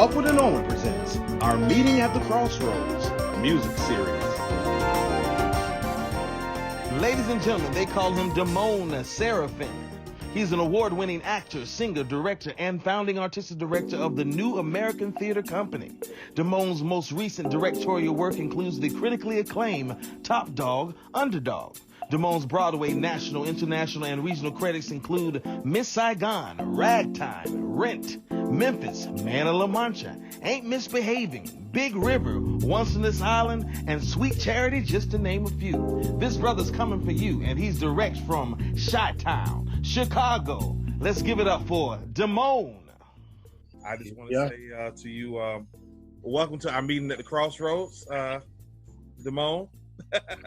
Upward and Onward presents our Meeting at the Crossroads music series. Ladies and gentlemen, they call him DeMone Seraphin. He's an award-winning actor, singer, director, and founding artistic director of the New American Theater Company. DeMone's most recent directorial work includes the critically acclaimed Top Dog, Underdog. DeMone's Broadway, national, international, and regional credits include Miss Saigon, Ragtime, Rent, Memphis, Man of La Mancha, Ain't Misbehaving, Big River, Once in This Island, and Sweet Charity, just to name a few. This brother's coming for you, and he's direct from Chi-Town, Chicago. Let's give it up for DeMone. I just want to say to you, welcome to our Meeting at the Crossroads, DeMone.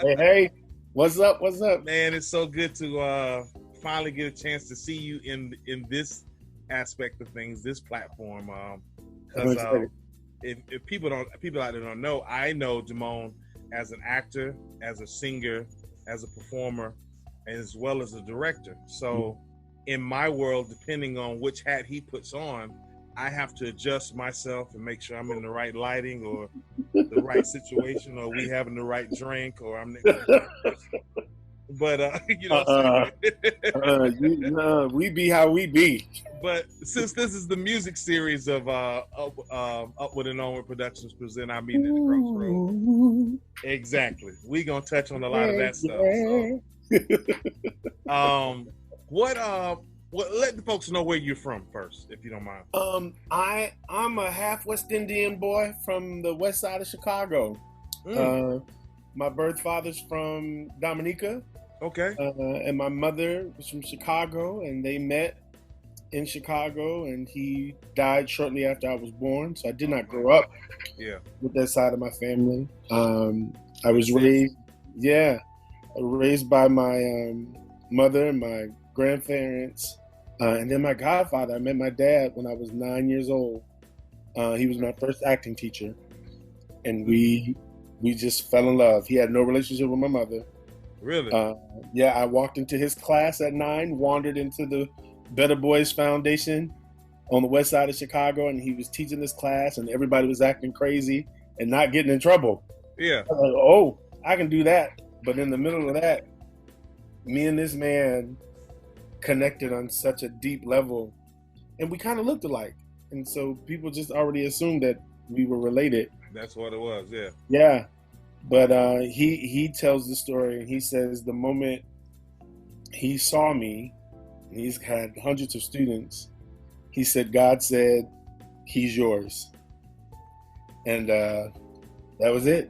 Hey. What's up? What's up? Man, it's so good to finally get a chance to see you in this aspect of things, this platform. Because if people out there don't know, I know DeMone as an actor, as a singer, as a performer, as well as a director. So in my world, depending on which hat he puts on, I have to adjust myself and make sure I'm in the right lighting or the right situation, or we having the right drink, or I'm. But you know, we be how we be. But since this is the music series of Upward and Onward Productions Present, our Meeting at the Crossroads. Exactly, we gonna touch on a lot of that stuff. So. Well, let the folks know where you're from first, if you don't mind. I'm a half West Indian boy from the west side of Chicago. My birth father's from Dominica. Okay. And my mother was from Chicago, and they met in Chicago, and he died shortly after I was born. So I did not grow up with that side of my family. I was raised by my mother and my grandparents, and then my godfather. I met my dad when I was 9 years old. He was my first acting teacher, and we just fell in love. He had no relationship with my mother. Really? I walked into his class at 9, wandered into the Better Boys Foundation on the west side of Chicago, and he was teaching this class, and everybody was acting crazy and not getting in trouble. Yeah. I was like, oh, I can do that. But in the middle of that, me and this man connected on such a deep level, and we kind of looked alike, and so people just already assumed that we were related. That's what it was. But he tells the story, and he says the moment he saw me, and he's had hundreds of students, he said God said he's yours, and that was it.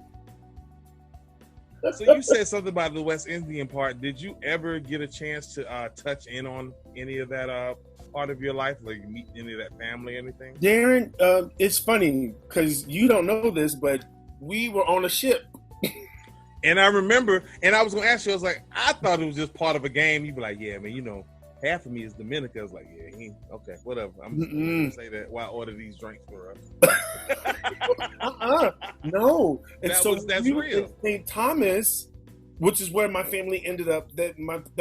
So you said something about the West Indian part. Did you ever get a chance to touch in on any of that part of your life, like meet any of that family or anything? Darren, it's funny because you don't know this, but we were on a ship. And I remember, and I was going to ask you, I was like, I thought it was just part of a game. You'd be like, yeah, man, you know, half of me is Dominica. I was like, yeah, okay, whatever. I'm just going to say that while I order these drinks for us. No. And that's real. St. Thomas, which is where my family ended up, that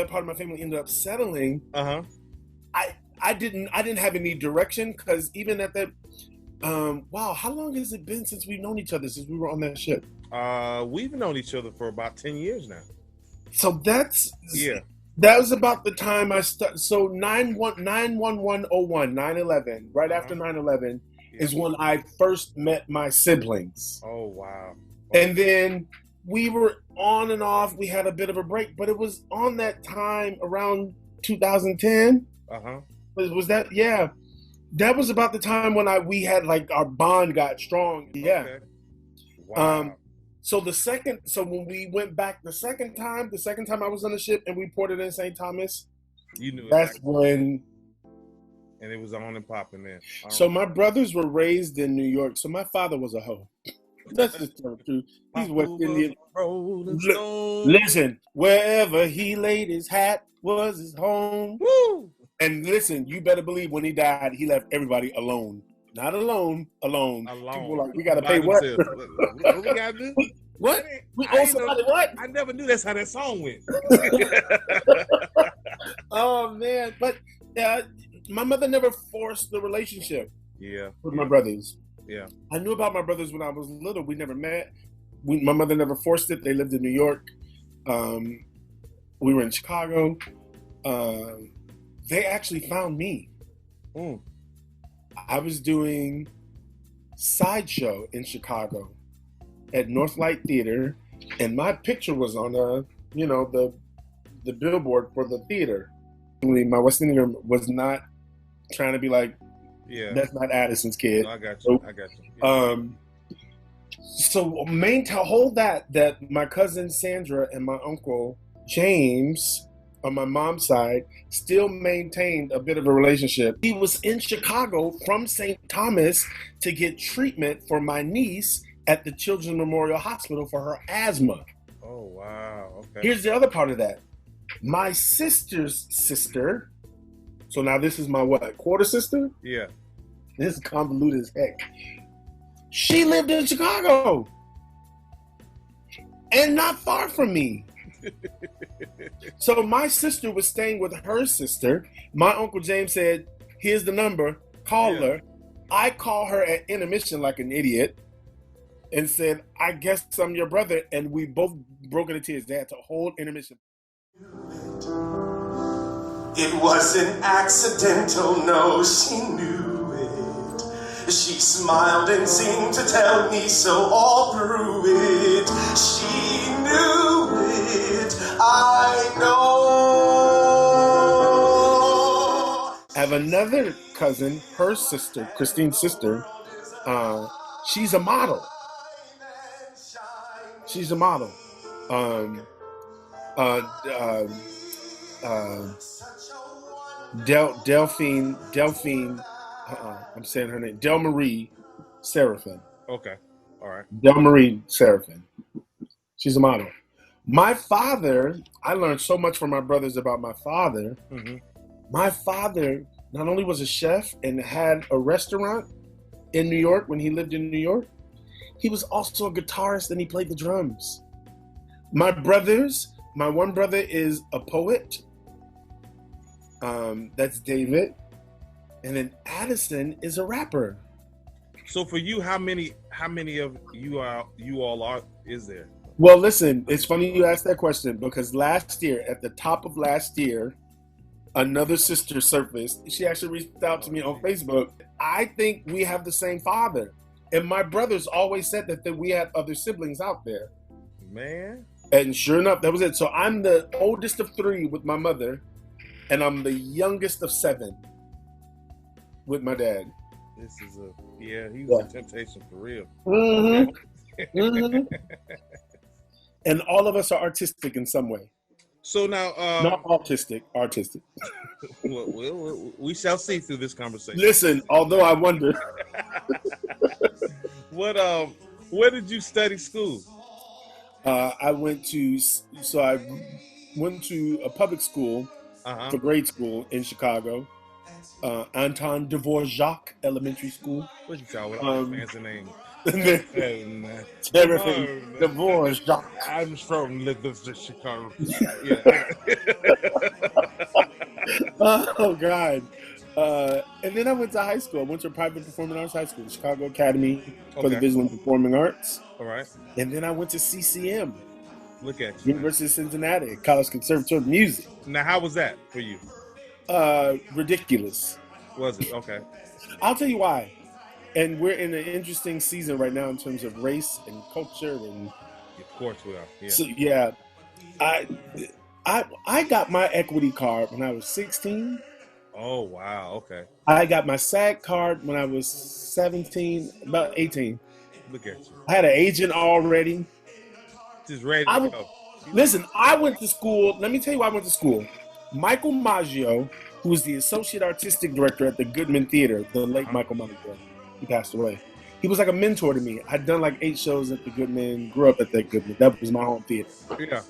part of my family ended up settling. I didn't have any direction, because even at that, wow, how long has it been since we've known each other, since we were on that ship? We've known each other for about 10 years now. So that was about the time I started. So 9/11/01, 9/11, right after 9/11 is when I first met my siblings. Oh, wow. And then we were on and off. We had a bit of a break, but it was on that time around 2010. Was that? Yeah. That was about the time when we had, like, our bond got strong. Yeah. Okay. Wow. So when we went back the second time I was on the ship and we ported in St. Thomas, you knew that's when. And it was on and popping then. So my brothers were raised in New York. So my father was a hoe. That's just the truth. He's West Indian. Listen, wherever he laid his hat was his home. Woo! And listen, you better believe when he died, he left everybody alone. Not alone. People were like, we got to pay what? What we got to do? What? We owe somebody what? I never knew that's how that song went. Oh, man. But my mother never forced the relationship with my brothers. Yeah. I knew about my brothers when I was little. We never met. My mother never forced it. They lived in New York. We were in Chicago. They actually found me. Mm. I was doing Sideshow in Chicago at Northlight Theater, and my picture was on the billboard for the theater. My West Indian was not trying to be like, yeah, that's not Addison's kid. No, I got you. I got you. Yeah. So hold that my cousin Sandra and my uncle James on my mom's side still maintained a bit of a relationship. He was in Chicago from St. Thomas to get treatment for my niece at the Children's Memorial Hospital for her asthma. Oh, wow. Okay. Here's the other part of that. My sister's sister, so now this is my quarter sister? Yeah. This is convoluted as heck. She lived in Chicago and not far from me. So my sister was staying with her sister. My Uncle James said, here's the number, call her. I call her at intermission like an idiot and said, I guess I'm your brother. And we both broke into tears. They had to hold intermission. It wasn't accidental, no, she knew it. She smiled and seemed to tell me so all through it. She knew it, I know. I have another cousin, her sister, Christine's sister. She's a model. She's a model. Delphine, I'm saying her name, DeMone Seraphin. Okay. All right. DeMone Seraphin. She's a model. My father, I learned so much from my brothers about my father. Mm-hmm. My father not only was a chef and had a restaurant in New York when he lived in New York, he was also a guitarist and he played the drums. My brothers, my one brother is a poet. That's David. And then Addison is a rapper. So for you, how many of you all are is there? Well, listen, it's funny you asked that question because last year, at the top of last year, another sister surfaced. She actually reached out to me on Facebook. I think we have the same father. And my brothers always said that we had other siblings out there. Man. And sure enough, that was it. So I'm the oldest of 3 with my mother, and I'm the youngest of 7 with my dad. This is he was a temptation for real. Mm-hmm. Mm-hmm. And all of us are artistic in some way. So now, not autistic, artistic. we shall see through this conversation. Listen, although I wonder. Where did you study school? I went to a public school for grade school in Chicago. Anton Dvorak Elementary School. What you call it? Fancy name. Everything. Dvorak. I'm from Chicago. Oh God. And then I went to high school. I went to a private performing arts high school, Chicago Academy for the Visual and Performing Arts. All right. And then I went to CCM. Look at you. University of Cincinnati, College Conservatory of Music. Now, how was that for you? Ridiculous. Was it? Okay. I'll tell you why. And we're in an interesting season right now in terms of race and culture. And of course we are. Yeah. So yeah, I got my equity card when I was 16. Oh wow. Okay. I got my SAG card when I was 17, about 18. Look at you. I had an agent already. Just ready to go. Listen, I went to school. Let me tell you why I went to school. Michael Maggio, who was the associate artistic director at the Goodman Theater, the late Michael Maggio, he passed away. He was like a mentor to me. I'd done like 8 shows at the Goodman, grew up at the Goodman. That was my home theater. Yeah.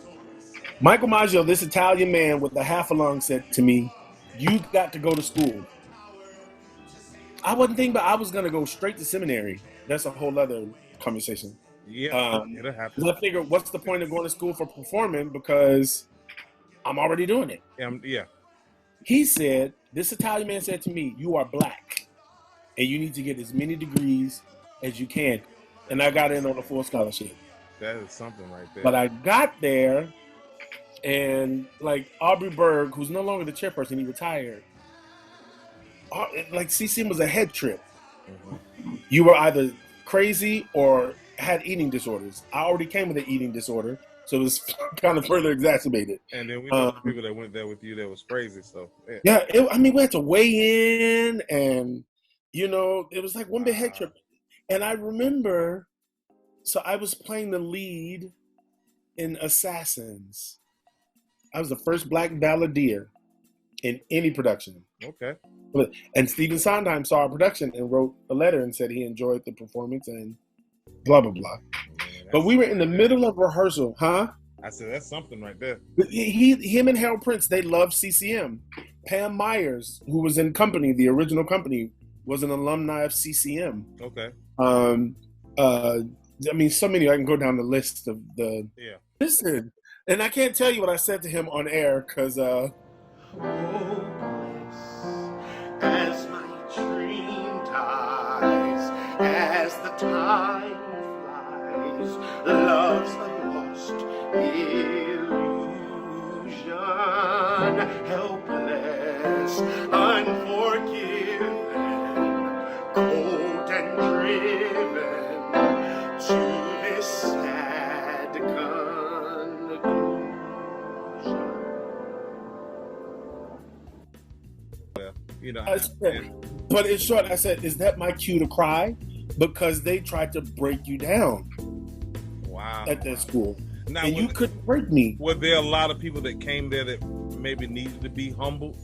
Michael Maggio, this Italian man with a half a lung, said to me, "You got to go to school." I wasn't thinking about I was going to go straight to seminary. That's a whole other conversation. Yeah, it'll happen. I figured, what's the point of going to school for performing because I'm already doing it. Yeah. He said, this Italian man said to me, "You are black, and you need to get as many degrees as you can. And I got in on a full scholarship. That is something right there. But I got there, and like Aubrey Berg, who's no longer the chairperson, he retired. Like CCM was a head trip. Mhm. You were either crazy or had eating disorders. I already came with an eating disorder, so it was kind of further exacerbated. And then we know the people that went there with you that was crazy. So yeah, we had to weigh in, and it was like one big head trip. And I remember, so I was playing the lead in Assassins. I was the first black balladeer in any production. Okay. And Stephen Sondheim saw our production and wrote a letter and said he enjoyed the performance and blah, blah, blah. Man, but we were in the middle of rehearsal, huh? I said, that's something right there. Him and Harold Prince, they loved CCM. Pam Myers, who was in Company, the original Company, was an alumni of CCM. Okay. So many, I can go down the list of the... Yeah. Listen, and I can't tell you what I said to him on air, because... As my dream dies, as the time flies, love's a lost illusion, helpless, unforgiven, cold and driven to this sad conclusion. But in short, I said, is that my cue to cry? Because they tried to break you down. Wow. At that school. Now, and you couldn't break me. Were there a lot of people that came there that maybe needed to be humbled?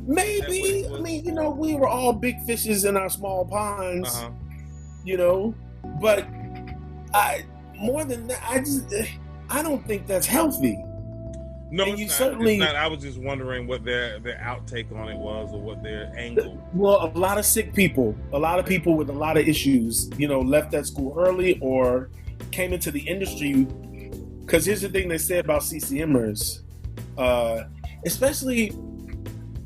Maybe. I mean, we were all big fishes in our small ponds. Uh-huh. But more than that, I don't think that's healthy. No, and it's certainly, not. I was just wondering what their outtake on it was, or what their angle. Well, a lot of sick people, a lot of people with a lot of issues, left that school early or came into the industry. Because here's the thing they say about CCMers, especially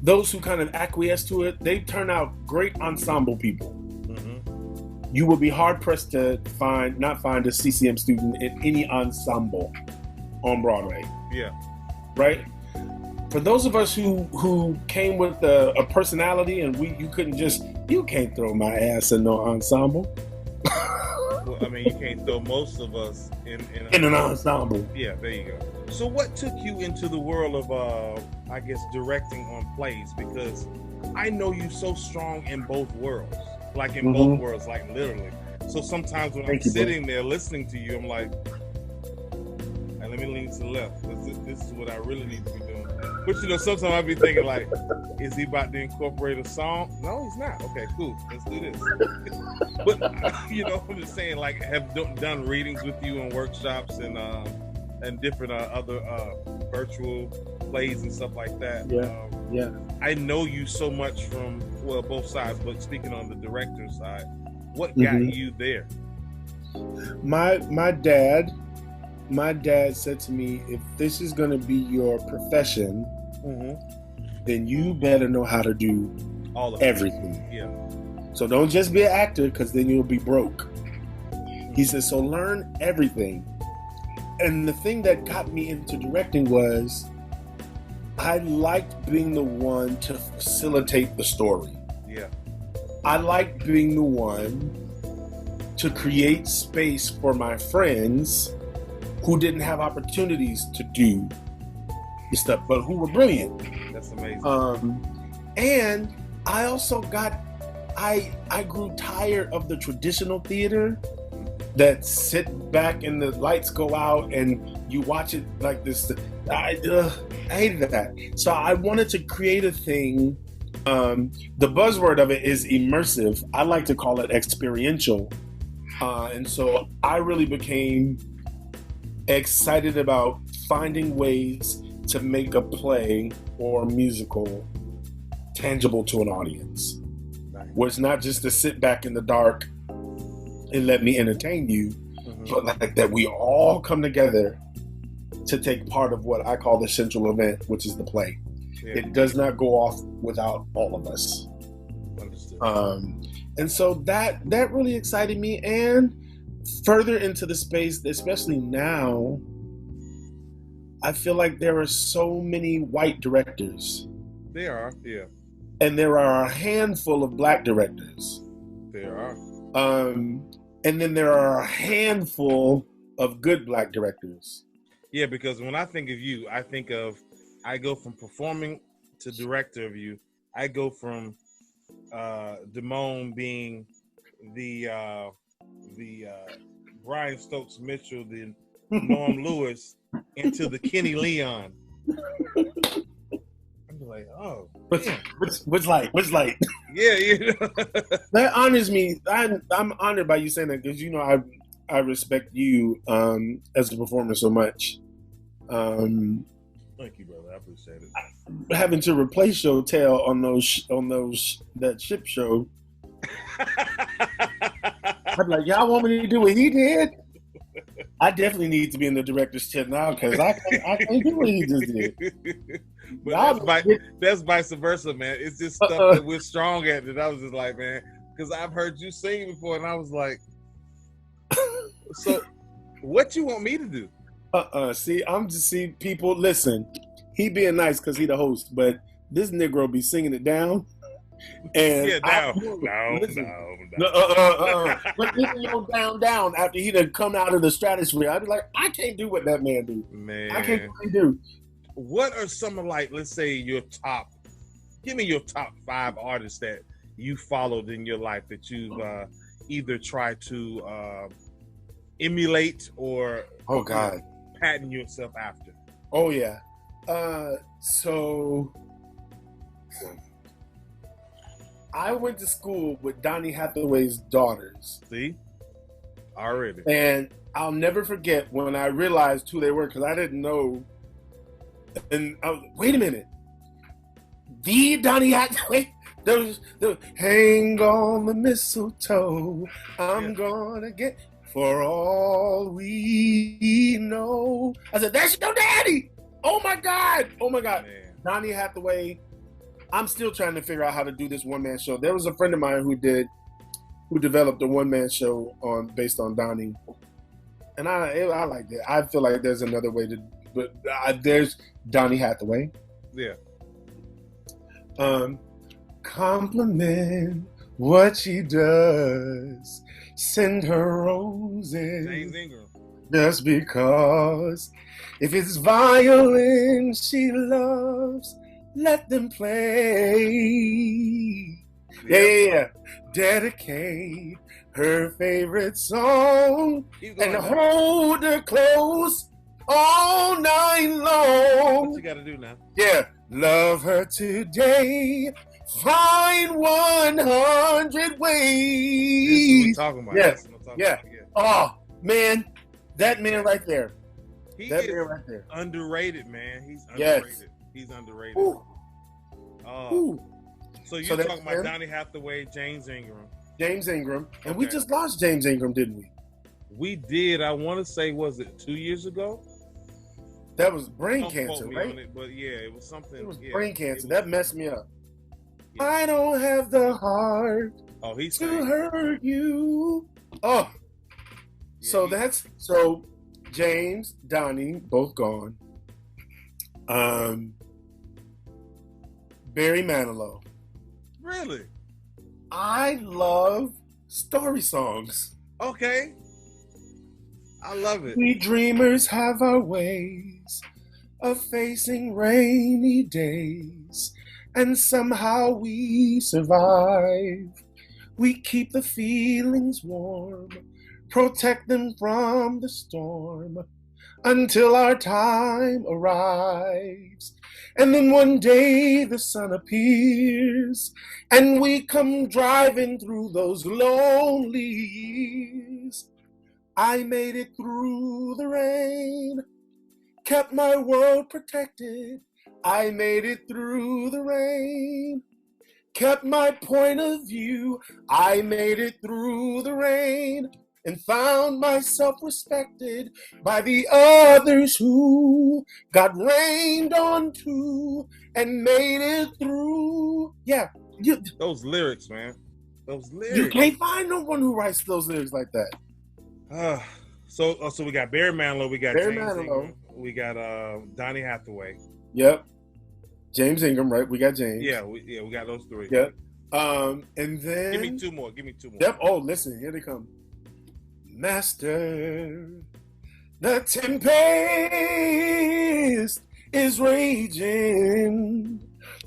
those who kind of acquiesce to it, they turn out great ensemble people. Mm-hmm. You will be hard pressed to not find a CCM student in any ensemble on Broadway. Yeah. Right? For those of us who came with a personality and you can't throw my ass in no ensemble. Well, I mean, you can't throw most of us in an ensemble. Yeah, there you go. So what took you into the world of, I guess, directing on plays? Because I know you so strong in both worlds, like in both worlds, like literally. So sometimes when I'm sitting there listening to you, I'm like, let me lean to the left. This is what I really need to be doing. But sometimes I be thinking like, is he about to incorporate a song? No, he's not. Okay, cool. Let's do this. But I'm just saying, like, have done readings with you and workshops and different other virtual plays and stuff like that. Yeah. I know you so much from both sides, but speaking on the director side, what got you there? My dad said to me, if this is going to be your profession, then you better know how to do all of everything. Yeah. So don't just be an actor, because then you'll be broke. He said, so learn everything. And the thing that got me into directing was I liked being the one to facilitate the story. Yeah. I liked being the one to create space for my friends who didn't have opportunities to do the stuff, but who were brilliant. That's amazing. And I also I grew tired of the traditional theater that sit back and the lights go out and you watch it like this. I hated that. So I wanted to create a thing. The buzzword of it is immersive. I like to call it experiential. And so I really became excited about finding ways to make a play or a musical tangible to an audience. Where it's not just to sit back in the dark and let me entertain you, but like that we all come together to take part of what I call the central event, which is the play. Yeah. It does not go off without all of us. Understood. And so that really excited me. And further into the space, especially now, I feel like there are so many white directors. There are, yeah. And there are a handful of black directors. There are. And then there are a handful of good black directors. Yeah, because when I think of you, I go from performing to director of you. I go from DeMone being the Brian Stokes Mitchell, the Norm Lewis, into the Kenny Leon. I'm like, oh, what's like? Yeah, you know. That honors me. I'm honored by you saying that, because I respect you as a performer so much. Thank you, brother. I appreciate it. Having to replace your tail on that ship show. I'm like, y'all want me to do what he did? I definitely need to be in the director's chair now, because I can't do what he just did. But that's vice versa, man. It's just stuff that we're strong at that I was just like, man, because I've heard you sing before, and I was like, so what you want me to do? See, people, listen, he being nice because he the host, but this Negro be singing it down. And yeah, no. But listen, down after he done come out of the stratosphere, I'd be like, I can't do what that man do. Man, I can't do what he do. What are some of, like, let's say give me your top 5 artists that you followed in your life that you've either tried to emulate or pattern yourself after? Oh yeah. So I went to school with Donny Hathaway's daughters. See? Already. And I'll never forget when I realized who they were, because I didn't know. And I was, wait a minute. The Donny Hathaway? Those hang on the mistletoe. I'm gonna get for all we know. I said, that's your daddy. Oh my God. Man. Donny Hathaway. I'm still trying to figure out how to do this one-man show. There was a friend of mine who developed a one-man show based on Donny. And I like that. I feel like there's another way to, but there's Donny Hathaway. Yeah. Compliment what she does. Send her roses. James Ingram. Just because. If it's violin she loves, let them play. Yeah. Dedicate her favorite song and hold her close all night long. What you gotta do now? Yeah. Love her today. Find 100 ways. That's what we're talking about. Yeah. That's what I'm talking about. Oh, man. That man right there. He that is man right there. Underrated, man. He's underrated. Yes. He's underrated. Ooh. So you're talking about him? Donny Hathaway, James Ingram. James Ingram. And we just lost James Ingram, didn't we? We did. I want to say, was it 2 years ago? That was brain Don't cancer, quote me right? on it, but yeah, it was something. It was yeah, brain cancer. was, That messed me up. Yeah. I don't have the heart to hurt you. Oh. Yeah, So James, Donny, both gone. Barry Manilow. Really? I love story songs. Okay. I love it. We dreamers have our ways of facing rainy days, and somehow we survive. We keep the feelings warm, protect them from the storm, until our time arrives. And then one day the sun appears, and we come driving through those lonely years. I made it through the rain, kept my world protected. I made it through the rain, kept my point of view. I made it through the rain, and found myself respected by the others who got rained on too and made it through. Yeah. Those lyrics, man. Those lyrics. You can't find no one who writes those lyrics like that. So we got Barry Manilow, we got Barry James Manilow. Ingram, we got Donny Hathaway. Yep. James Ingram, right? We got James. Yeah, we got those three. Yep. And then Give me two more. Yep. Oh, listen, here they come. Master, the tempest is raging.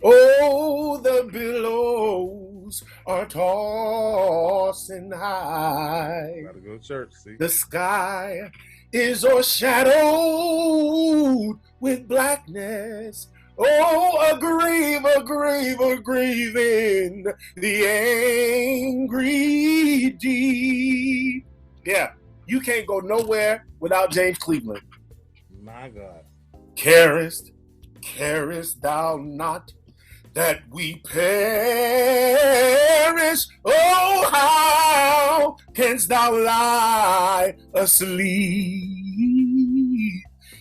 Oh, the billows are tossing high. Gotta go to church. See, The sky is o'ershadowed with blackness. Oh, a grave in the angry deep. Yeah, you can't go nowhere without James Cleveland. my God. Carest thou not that we perish? Oh, how canst thou lie asleep?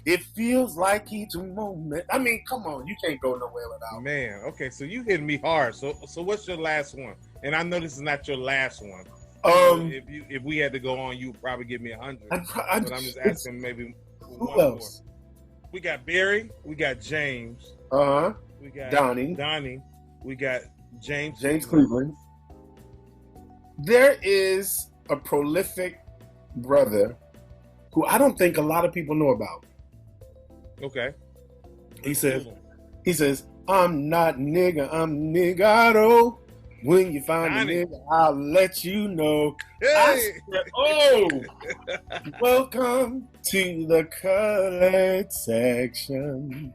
It feels like each moment. I mean, come on, you can't go nowhere without. Man, okay, so you hitting me hard. So what's your last one? And I know this is not your last one. If we had to go on, you would probably give me 100. But I'm just asking maybe who one else? more. We got Barry, we got James, we got Donnie, we got James Cleveland. There is a prolific brother who I don't think a lot of people know about. Okay. He says, I'm not nigga, I'm niggado. When you find Donnie. a nigga, I'll let you know. Hey! I said, oh, welcome to the colored section.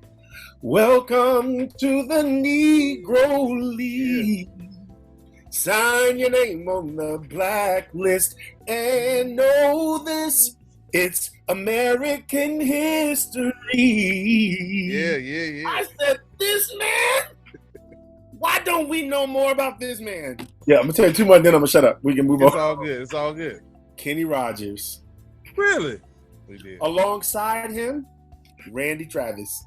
Welcome to the Negro League. Sign your name on the blacklist and know this. It's American history. Yeah. I said, this man? Why don't we know more about this man? Yeah, I'm going to tell you 2 more, then I'm going to shut up. We can move on. It's all good. Kenny Rogers. Really? We did. Alongside him, Randy Travis.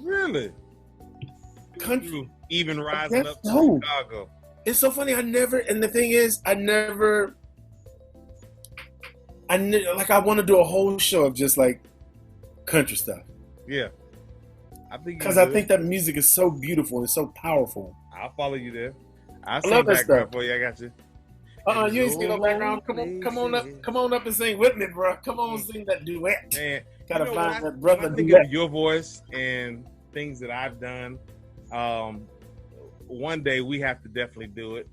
Really? Country. Even rising up to No. Chicago. It's so funny. And the thing is, I want to do a whole show of just like country stuff. Yeah. Because I think that music is so beautiful and so powerful. I'll follow you there. I'll I love sing that background stuff. for you. I got you. You ain't singing no background. Come on up and sing with me, bro. Come on, sing that duet. Man, Gotta when find I- that brother when I think duet. of your voice and things that I've done, one day we have to definitely do it.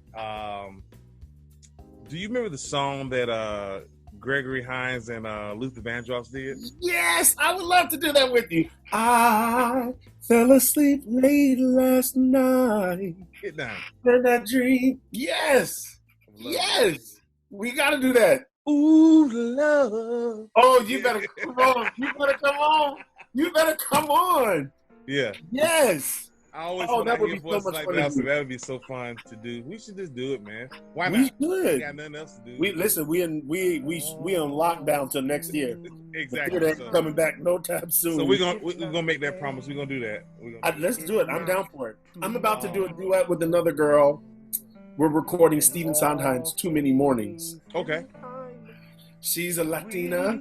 Do you remember the song that Gregory Hines and Luther Vandross did? Yes, I would love to do that with you. I fell asleep late last night. Get down. In that dream. Yes. Yes. We got to do that. Ooh, love. Oh, you better come on. You better come on. Yeah. Yes. I always Oh, when that I would hear be so voices much like fun that, to so do. that would be so fun to do. We should just do it, man. Why We not? should. We got nothing else to do. We on lockdown till next year. The Exactly. theater ain't coming back no time soon. So we're gonna make that promise. We're gonna do that. Let's do it. I'm down for it. I'm about to do a duet with another girl. We're recording Stephen Sondheim's Too Many Mornings. Okay. She's a Latina,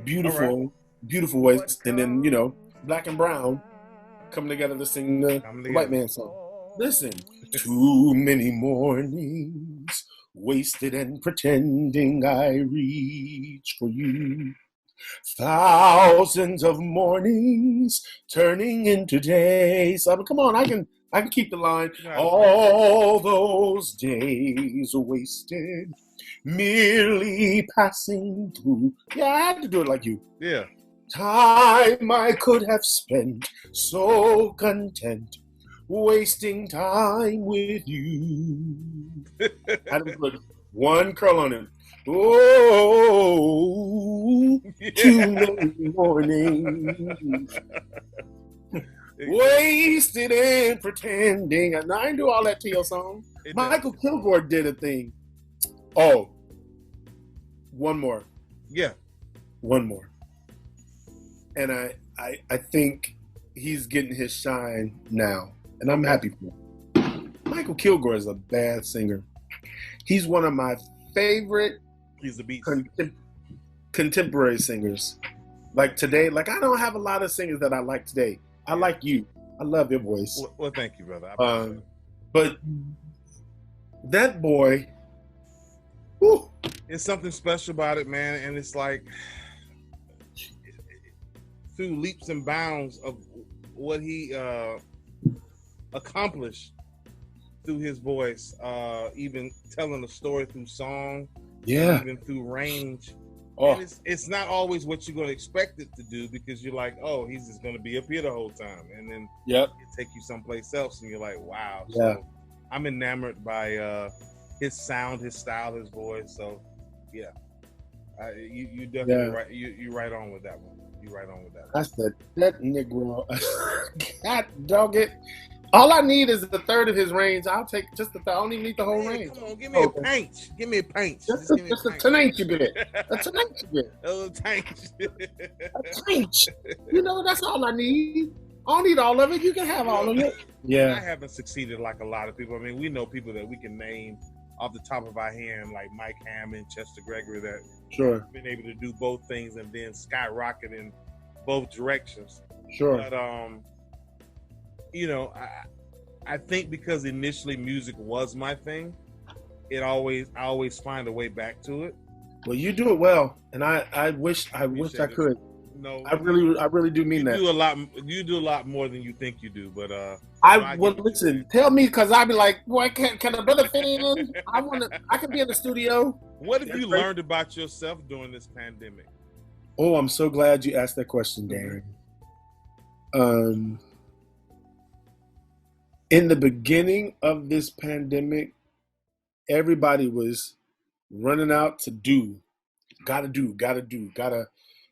beautiful voice, and then black and brown coming together to sing the white man song. Listen, too many mornings wasted and pretending I reach for you. Thousands of mornings turning into days. I mean, come on, I can keep the line. All those days wasted, merely passing through. Yeah, I had to do it like you. Yeah. Time I could have spent so content, wasting time with you. I had to put one curl on him. Oh, too many mornings wasted in pretending. And I didn't do all that to your song. Michael Kilgore did a thing. Oh, one more. Yeah. One more. And I think he's getting his shine now. And I'm happy for him. Michael Kilgore is a bad singer. He's one of my favorite He's the beast. contemporary singers. Like today, like I don't have a lot of singers that I like today. I like you. I love your voice. Well, thank you, brother. I appreciate it. But that boy, whew, It's something special about it, man. And it's like through leaps and bounds of what he accomplished through his voice, even telling a story through song, yeah. even through range. Oh, And it's not always what you're going to expect it to do, because you're like, oh, he's just going to be up here the whole time, and then yep. it take you someplace else, and you're like, wow. Yeah. So I'm enamored by his sound, his style, his voice. So yeah, you definitely right. You right on with that one. You right on with that one. I said that Negro. God dog it. All I need is a third of his range. I'll take just the third. I don't even need the whole range. Come on, give me a pinch. Give me a pinch. Just give me a tenacious bit. A tenacious bit. A little pinch. A pinch. You know, that's all I need. I don't need all of it. You can have all of it. I Yeah. haven't succeeded like a lot of people. I mean, we know people that we can name off the top of our hand, like Mike Hammond, Chester Gregory, that Sure. have been able to do both things and then skyrocket in both directions. Sure. But you know, I think because initially music was my thing, I always find a way back to it. Well, you do it well, and I wish I could. No, I really do mean that. You do a lot more than you think you do, but listen. Tell me, because I'd be like, boy, can a brother fit in? I can be in the studio. What have you learned about yourself during this pandemic? Oh, I'm so glad you asked that question, Darren. In the beginning of this pandemic, everybody was running out to do. Gotta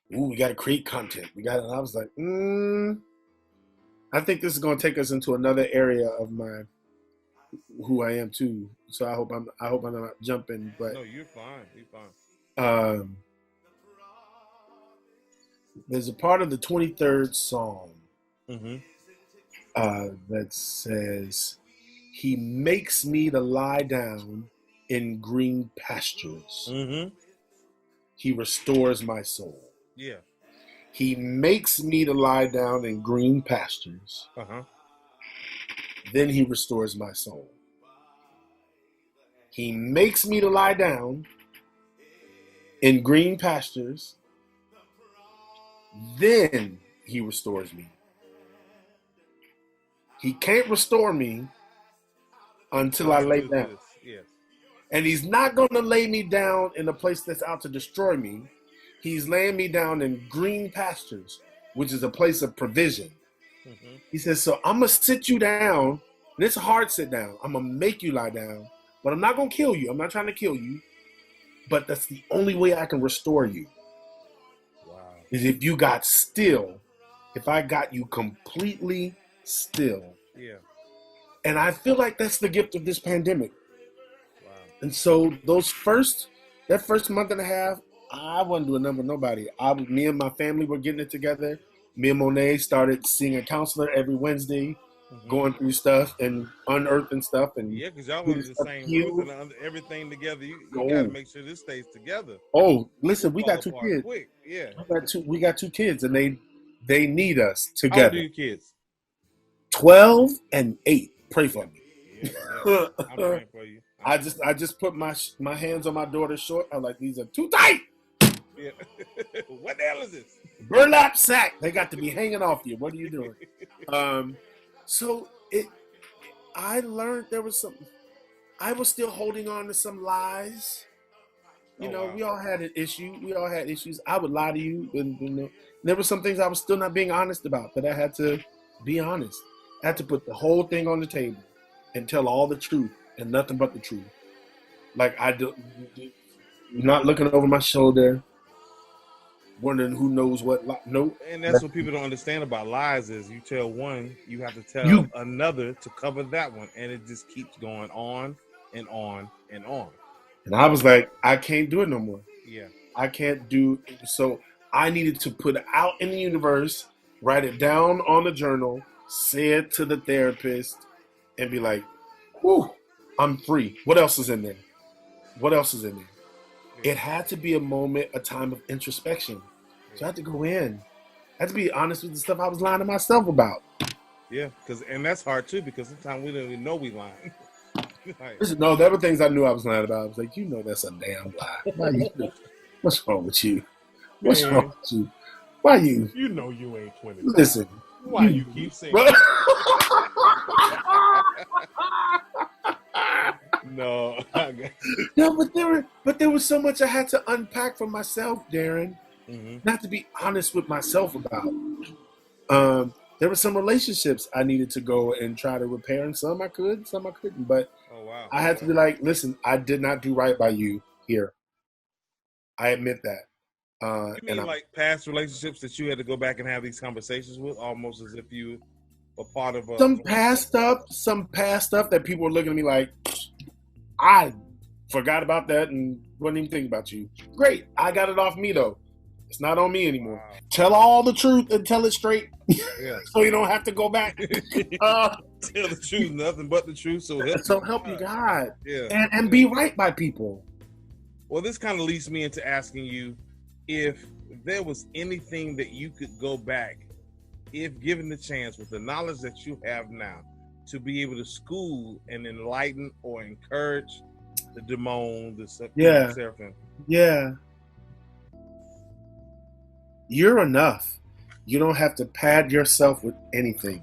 we gotta create content. And I was like, I think this is gonna take us into another area of who I am too. So I hope I'm not jumping, but no, you're fine. You're fine. There's a part of the 23rd Psalm Mm-hmm. that says, "He makes me to lie down in green pastures. Mm-hmm. He restores my soul." Yeah. He makes me to lie down in green pastures. Uh-huh. Then he restores my soul. He makes me to lie down in green pastures. Then he restores me. He can't restore me until I lay down. Yes. And he's not going to lay me down in a place that's out to destroy me. He's laying me down in green pastures, which is a place of provision. Mm-hmm. He says, so I'm going to sit you down, and it's a hard sit down. I'm going to make you lie down, but I'm not going to kill you. I'm not trying to kill you, but that's the only way I can restore you. Wow. Is if you got still, if I got you completely still. Yeah. And I feel like that's the gift of this pandemic. Wow. And so that first month and a half, I wasn't doing nothing with nobody. Me and my family were getting it together. Me and Monet started seeing a counselor every Wednesday, going through stuff and unearthing stuff. And yeah, because y'all under the same roof and under everything together. You got to make sure this stays together. Oh, listen, we got two kids. Quick. Yeah. We got two kids, and they need us How old together. are your kids? 12 and 8. Pray for me. Yeah. I'm praying for you. I just put my hands on my daughter's short. I'm like, these are too tight. Yeah. What the hell is this? Burlap sack. They got to be hanging off you. What are you doing? I learned there was something. I was still holding on to some lies. Wow. We all had an issue. We all had issues. I would lie to you. And there were some things I was still not being honest about, but I had to be honest. I had to put the whole thing on the table and tell all the truth and nothing but the truth. Like not looking over my shoulder, wondering who knows what. No. And that's what people don't understand about lies is you tell one, you have to tell another to cover that one. And it just keeps going on and on and on. And I was like, I can't do it no more. Yeah. I can't do it. So I needed to put it out in the universe, write it down on the journal, say it to the therapist, and be like, whew, I'm free. What else is in there? What else is in there? It had to be a moment, a time of introspection. So I had to go in. I had to be honest with the stuff I was lying to myself about. Yeah, and that's hard too, because sometimes we don't even know we lying. Like, Listen, no, there were things I knew I was lying about. I was like, that's a damn lie. What's wrong with you? What's wrong with you? Why you? You know you ain't 20. Listen. Why you keep saying No. No, but there was so much I had to unpack for myself, Darren. Mm-hmm. Not to be honest with myself about. There were some relationships I needed to go and try to repair, and some I could, some I couldn't. But I had to be like, listen, I did not do right by you here. I admit that. You mean like past relationships that you had to go back and have these conversations with, almost as if you were part of some past stuff that people were looking at me like, I forgot about that and wasn't even thinking about you. Great, I got it off me though. It's not on me anymore. Wow. Tell all the truth and tell it straight, so you don't have to go back. Tell the truth, nothing but the truth. So help you God, and be right by people. Well, this kind of leads me into asking you if there was anything that you could go back, if given the chance, with the knowledge that you have now, to be able to school and enlighten or encourage the DeMone, the Seraphin. Yeah. You're enough. You don't have to pad yourself with anything.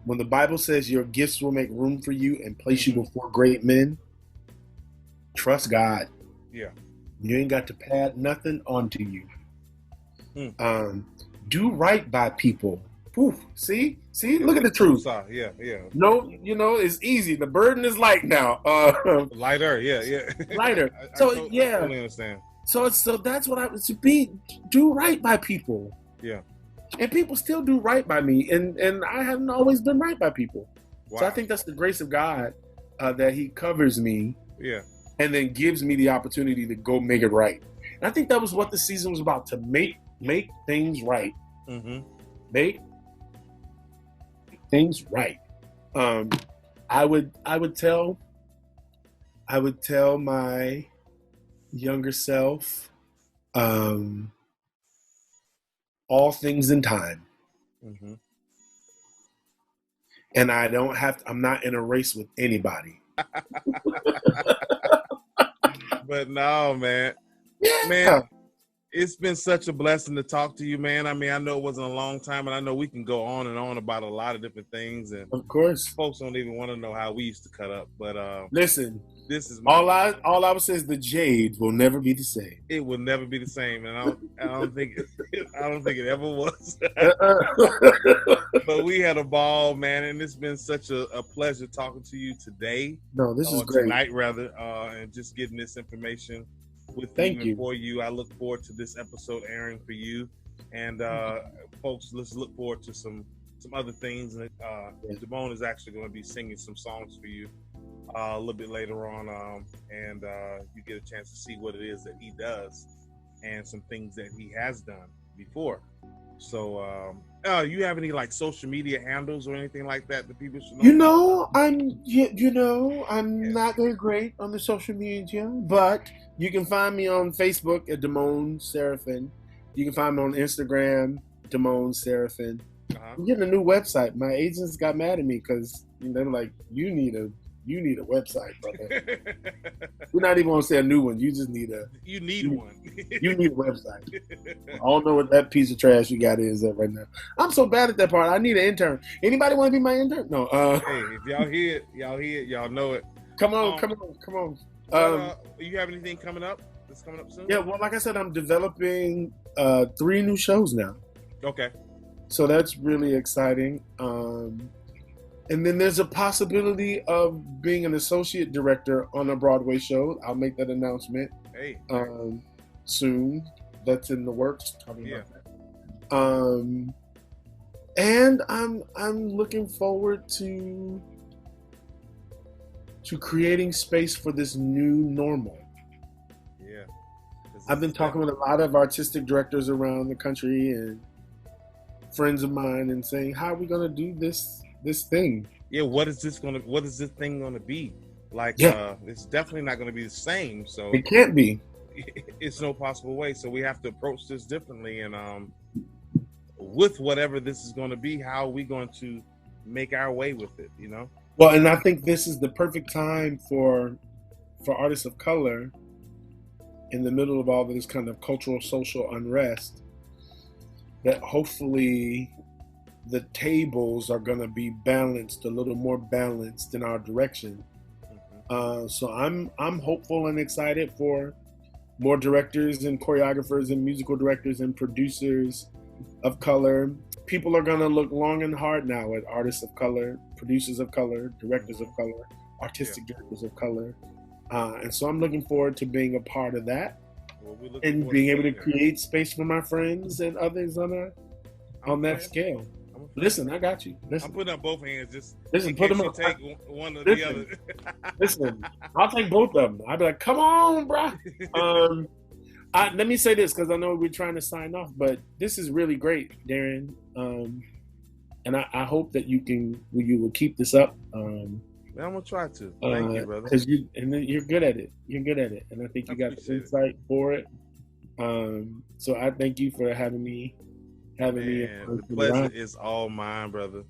When the Bible says your gifts will make room for you and place you before great men, trust God. Yeah. You ain't got to pad nothing onto you. Do right by people. Ooh, see, look at the truth. Yeah. No, it's easy. The burden is light now. Lighter, yeah. Lighter. I totally understand. So that's what I was to be. Do right by people. Yeah. And people still do right by me, and I haven't always been right by people. Wow. So I think that's the grace of God, that He covers me. Yeah. And then gives me the opportunity to go make it right. And I think that was what the season was about, to make things right. Mm-hmm. Make things right. I would tell my younger self, all things in time. Mm-hmm. And I'm not in a race with anybody. But no, man. Yeah. Man, it's been such a blessing to talk to you, man. I mean, I know it wasn't a long time, and I know we can go on and on about a lot of different things. And of course, folks don't even want to know how we used to cut up. But listen, this is all I would say is the Jade will never be the same. It will never be the same, and I don't think it ever was. But we had a ball, man, and it's been such a pleasure talking to you today. No, this is great. Tonight, rather, and just getting this information with you. For you. I look forward to this episode airing for you, and folks, let's look forward to some other things. And DeMone is actually going to be singing some songs for you a little bit later on, and you get a chance to see what it is that he does and some things that he has done before. So, you have any like social media handles or anything like that that people should know? I'm not very great on the social media, but you can find me on Facebook at DeMone Seraphin. You can find me on Instagram, DeMone Seraphin. I'm getting a new website. My agents got mad at me because they were like, "You need a website, brother." We're not even gonna say a new one. You just need one. You need a website. I don't know what that piece of trash you got is right now. I'm so bad at that part. I need an intern. Anybody want to be my intern? No. Hey, if y'all hear it, y'all know it. Come on. You have anything coming up? That's coming up soon? Yeah. Well, like I said, I'm developing 3 new shows now. Okay. So that's really exciting. And then there's a possibility of being an associate director on a Broadway show. I'll make that announcement soon. That's in the works. And I'm looking forward to creating space for this new normal. Yeah. I've been talking with a lot of artistic directors around the country and friends of mine and saying, how are we going to do this thing? yeah, what is this thing gonna be? Like, Yeah. it's definitely not gonna be the same. So It can't be. it's no possible way. So we have to approach this differently, and with whatever this is going to be, how are we going to make our way with it? You know. Well, and I think this is the perfect time for artists of color in the middle of all of this kind of cultural, social unrest, that hopefully the tables are going to be balanced, a little more balanced in our direction. So I'm hopeful and excited for more directors and choreographers and musical directors and producers of color. People are going to look long and hard now at artists of color, producers of color, directors of color, artistic directors of color. And so I'm looking forward to being a part of that, and being able to create space for my friends and others on that scale. Listen, I got you. Listen, I'm putting up both hands. Just listen, in put case them you up. take one or the other. Listen, I'll take both of them. I'll be like, come on, bro. Let me say this, because I know we're trying to sign off, but this is really great, Darren. And I hope that you will keep this up. I'm gonna try to. Thank you, brother. Because you're good at it. You're good at it, and I think you got the insight for it. So I thank you for having me. The pleasure is all mine, brother.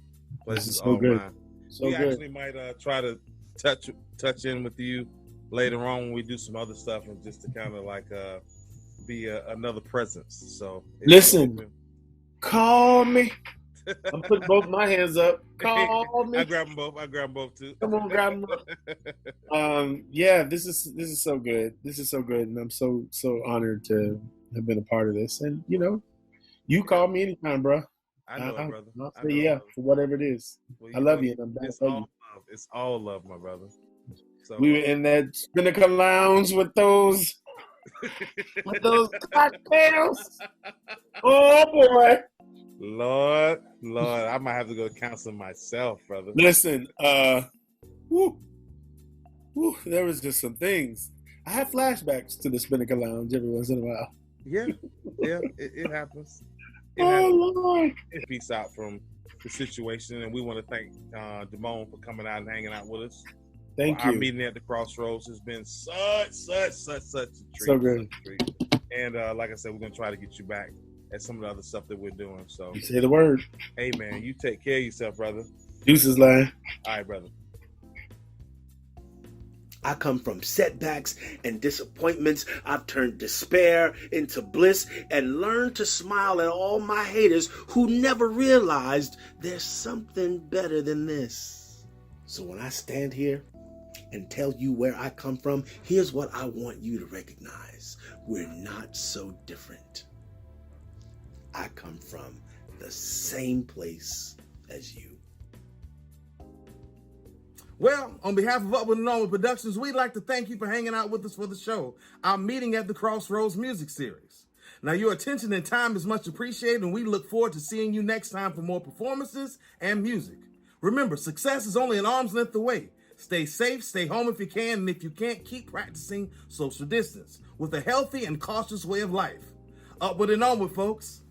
This is so good. So we good. actually might try to touch in with you later on when we do some other stuff, and just to kind of like be another presence. So listen, call me. I'm putting both my hands up. Call me. I grab them both too. Come on, grab them up. Yeah, this is so good. This is so good, and I'm so honored to have been a part of this. And you call me anytime, bro. I know it, brother. I'll say yeah for whatever it is. Well, I love you, and I'm back for you. Love. It's all love, my brother. So we were in that Spinnaker Lounge with those cocktails. Oh boy. Lord, I might have to go counsel myself, brother. Listen, there was just some things. I have flashbacks to the Spinnaker Lounge every once in a while. Yeah, it happens. Lord. Peace out from the situation, and we want to thank DeMone for coming out and hanging out with us. Thank you. Our meeting at the Crossroads has been such a treat. So good. And like I said, we're gonna try to get you back at some of the other stuff that we're doing. So you say the word. Hey man, you take care of yourself, brother. Deuces, line. All right, brother. I come from setbacks and disappointments. I've turned despair into bliss and learned to smile at all my haters who never realized there's something better than this. So when I stand here and tell you where I come from, here's what I want you to recognize. We're not so different. I come from the same place as you. Well, on behalf of Upward and Onward Productions, we'd like to thank you for hanging out with us for the show, our Meeting at the Crossroads music series. Now, your attention and time is much appreciated, and we look forward to seeing you next time for more performances and music. Remember, success is only an arm's length away. Stay safe, stay home if you can, and if you can't, keep practicing social distance with a healthy and cautious way of life. Upward and onward, folks.